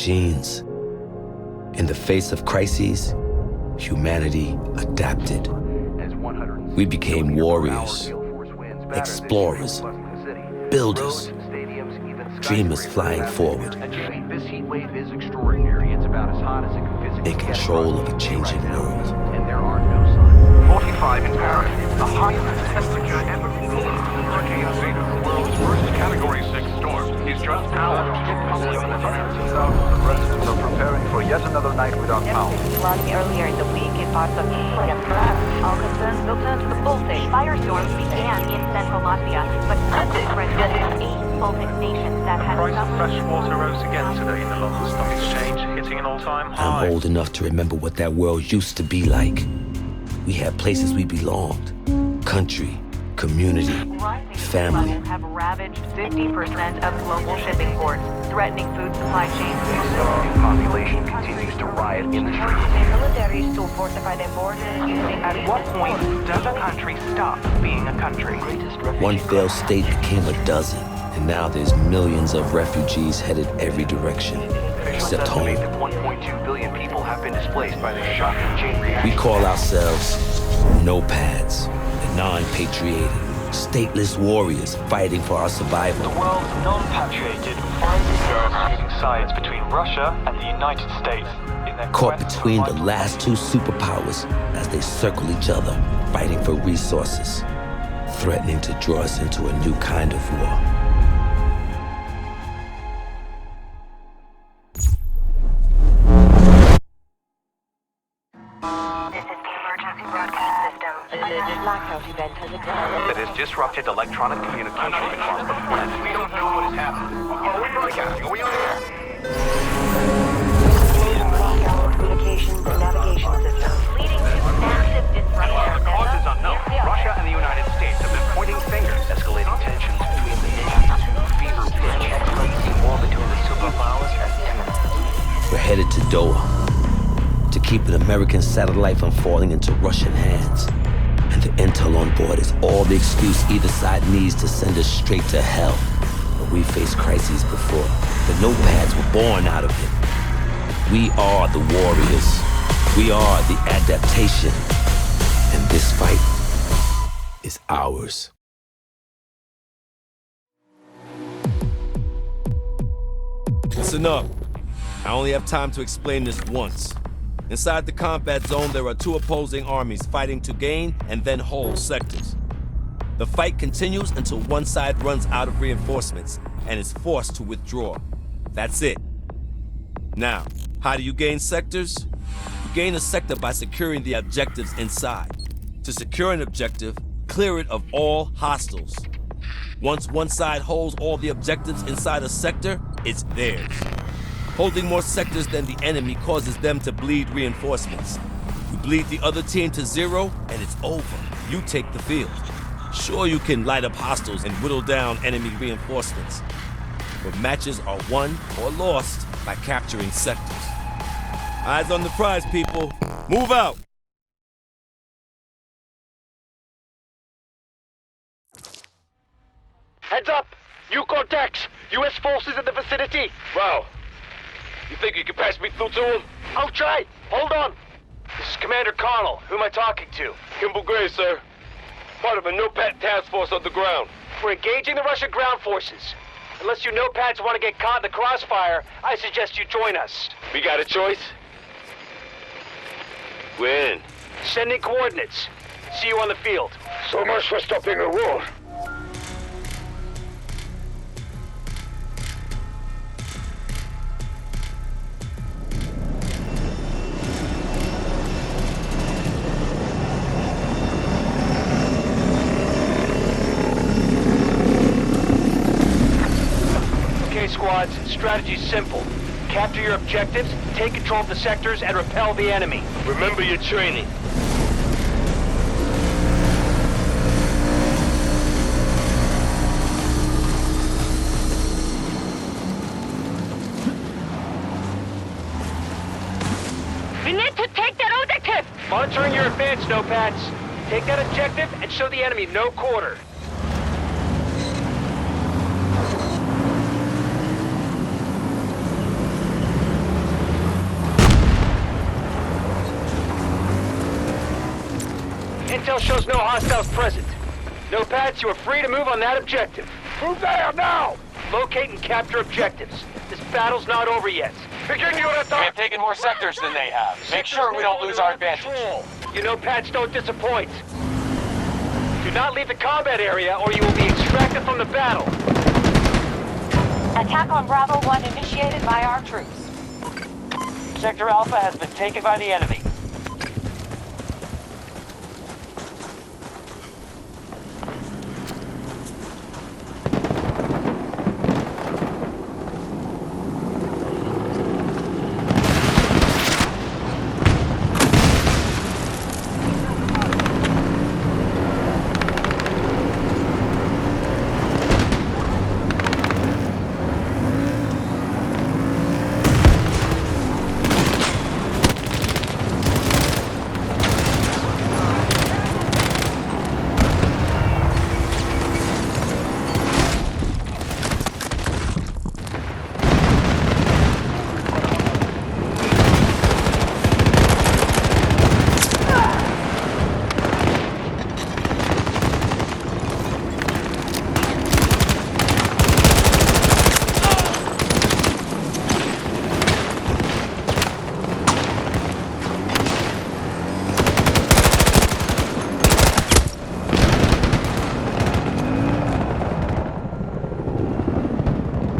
machines. In the face of crises, humanity adapted. We became warriors, explorers, builders, dreamers flying forward, in control of a changing world. 45 in Paris, the highest temperature ever recorded. Hurricane Zeta, the world's worst Category 6 storm, is just now. Hundreds of thousands of residents are preparing for yet another night without power. Flooding earlier in the week in parts of England and France. All concerns will turn to the Baltic. Firestorms began in central Latvia, but quickly spread to 8 Baltic nations that had The price of fresh water rose again today in the London Stock Exchange, hitting an all-time high. I'm old enough to remember what that world used to be like. We had places we belonged, country, community, family. Levels have ravaged 50% of global shipping ports, threatening food supply chains. The population continues to riot in the streets. Militaries to fortify their borders using... At what point does a country stop being a country? One failed state became a dozen, and now there's millions of refugees headed every direction, except home. Estimate that 1.2 billion people have been displaced by the shock and chain reaction. We call ourselves nopads, the non-patriotic, stateless warriors fighting for our survival. The world's non-patrioted finds itself choosing sides between Russia and the United States in their Caught quest between for the vital last two superpowers as they circle each other, fighting for resources, threatening to draw us into a new kind of war. Blackout event has occurred. That has disrupted electronic communication across the planet. We don't know what has happened. Are we broadcasting? Are we on air? Blackout communications and navigation systems, leading to massive disruption. The cause is unknown. Russia and the United States have been pointing fingers, escalating tensions between the nations to fever pitch. The war between the superpowers has imminent. We're headed to Doha to keep an American satellite from falling into Russian hands. And the intel on board is all the excuse either side needs to send us straight to hell. But we faced crises before. The nopads were born out of it. We are the warriors. We are the adaptation. And this fight is ours. Listen up. I only have time to explain this once. Inside the combat zone, there are two opposing armies fighting to gain and then hold sectors. The fight continues until one side runs out of reinforcements and is forced to withdraw. That's it. Now, how do you gain sectors? You gain a sector by securing the objectives inside. To secure an objective, clear it of all hostiles. Once one side holds all the objectives inside a sector, it's theirs. Holding more sectors than the enemy causes them to bleed reinforcements. You bleed the other team to zero, and it's over. You take the field. Sure, you can light up hostiles and whittle down enemy reinforcements, but matches are won or lost by capturing sectors. Eyes on the prize, people. Move out! Heads up! New contacts! U.S. forces in the vicinity! Wow. You think you can pass me through to him? I'll try! Hold on! This is Commander Connell. Who am I talking to? Kimball Gray, sir. Part of a NOPAD task force on the ground. We're engaging the Russian ground forces. Unless you nopads want to get caught in the crossfire, I suggest you join us. We got a choice? When? Sending coordinates. See you on the field. So much for stopping a war. Squads, strategy's simple. Capture your objectives, take control of the sectors, and repel the enemy. Remember your training. We need to take that objective! Monitoring your advance, nopads. Take that objective and show the enemy no quarter. Intel shows no hostiles present. Nopads, you are free to move on that objective. Move there, now! Locate and capture objectives. This battle's not over yet. We have taken more sectors than they have. Make sure we don't lose our advantage. You Nopads don't disappoint. Do not leave the combat area or you will be extracted from the battle. Attack on Bravo 1 initiated by our troops. Sector Alpha has been taken by the enemy.